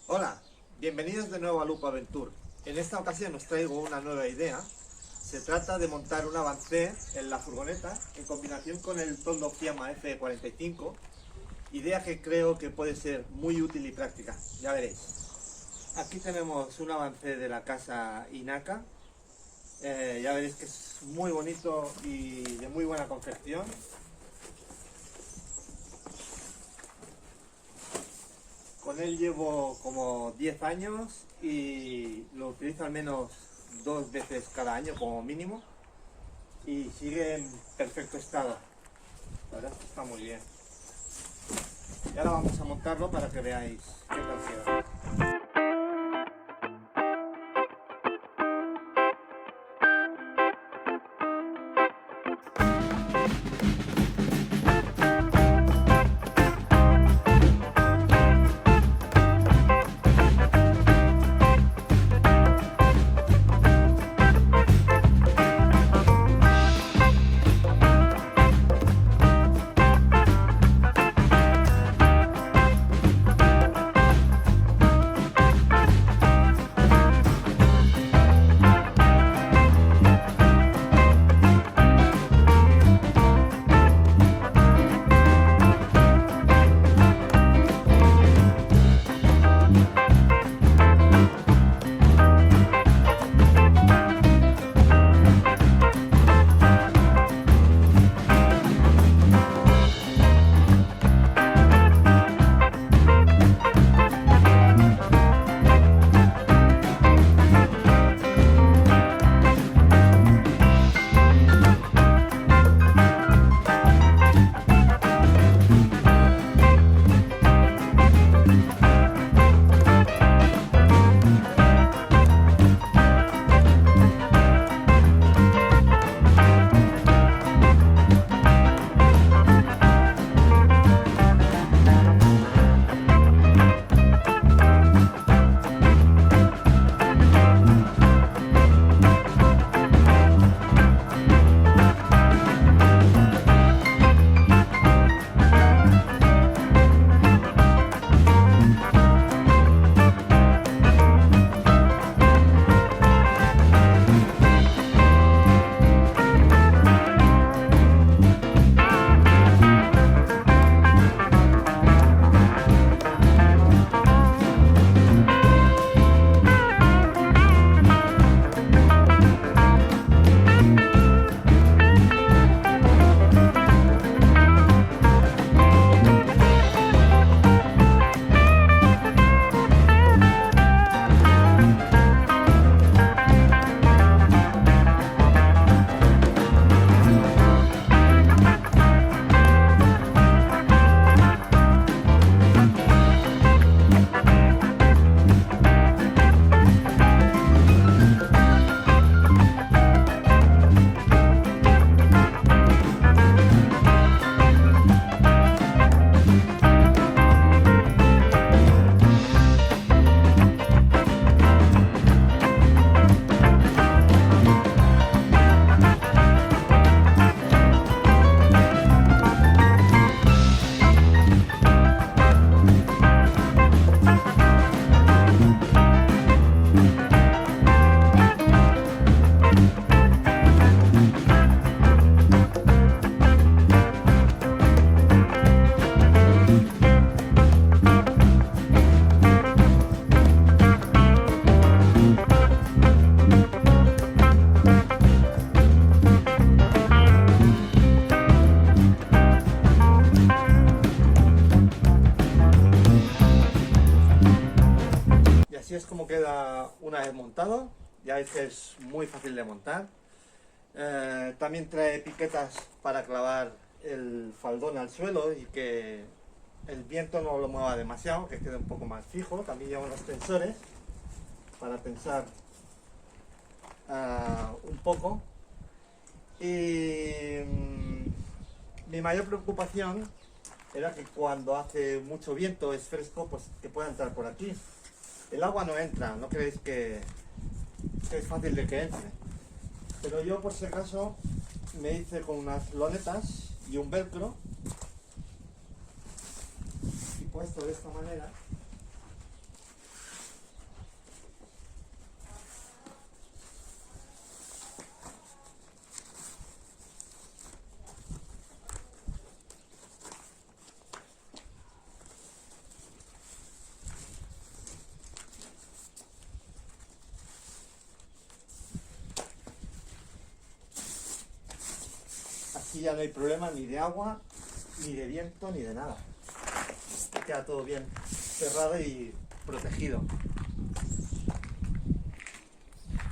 Hola, bienvenidos de nuevo a Lupo Aventure. En esta ocasión os traigo una nueva idea. Se trata de montar un avancé en la furgoneta en combinación con el toldo Fiamma F45, idea que creo que puede ser muy útil y práctica, ya veréis. Aquí tenemos un avancé de la casa Inaca, ya veréis que es muy bonito y de muy buena confección. Con él llevo como 10 años y lo utilizo al menos 2 veces cada año como mínimo y sigue en perfecto estado. La verdad es que está muy bien. Y ahora vamos a montarlo para que veáis qué tal queda. Así es como queda una vez montado. Ya veis que es muy fácil de montar. También trae piquetas para clavar el faldón al suelo y que el viento no lo mueva demasiado, que quede un poco más fijo. También lleva unos tensores para tensar un poco. Y mi mayor preocupación era que cuando hace mucho viento, es fresco, pues que pueda entrar por aquí. El agua no entra, no creéis que es fácil de que entre. Pero yo por si acaso me hice con unas lonetas y un velcro y puesto de esta manera Así ya no hay problema ni de agua, ni de viento, ni de nada. Queda todo bien cerrado y protegido.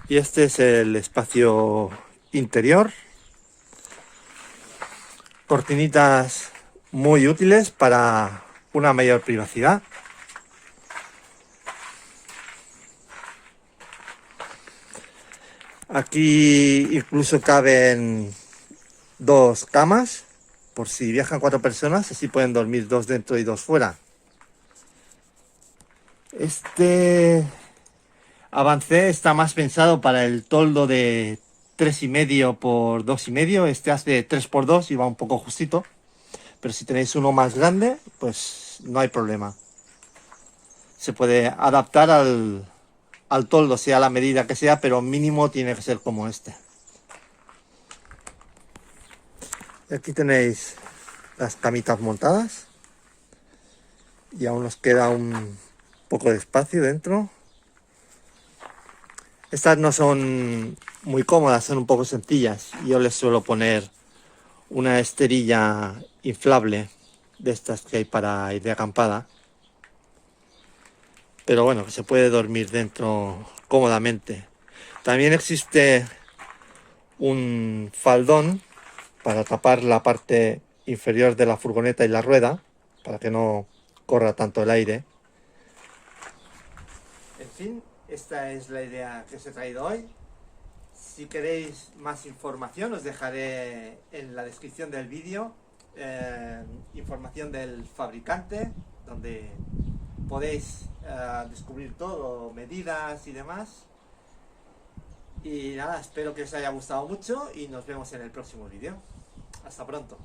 Y este es el espacio interior. Cortinitas muy útiles para una mayor privacidad. Aquí incluso caben 2 camas, por si viajan 4 personas, así pueden dormir 2 dentro y 2 fuera. Este avancé está más pensado para el toldo de 3,5 por 2,5. Este hace 3 por 2 y va un poco justito. Pero si tenéis uno más grande, pues no hay problema. Se puede adaptar al toldo, sea la medida que sea, pero mínimo tiene que ser como este. Y aquí tenéis las camitas montadas. Y aún nos queda un poco de espacio dentro. Estas no son muy cómodas, son un poco sencillas. Yo les suelo poner una esterilla inflable de estas que hay para ir de acampada. Pero bueno, se puede dormir dentro cómodamente. También existe un faldón para tapar la parte inferior de la furgoneta y la rueda, para que no corra tanto el aire. En fin, esta es la idea que os he traído hoy. Si queréis más información, os dejaré en la descripción del vídeo información del fabricante, donde podéis descubrir todo, medidas y demás. Y nada, espero que os haya gustado mucho y nos vemos en el próximo vídeo. Hasta pronto.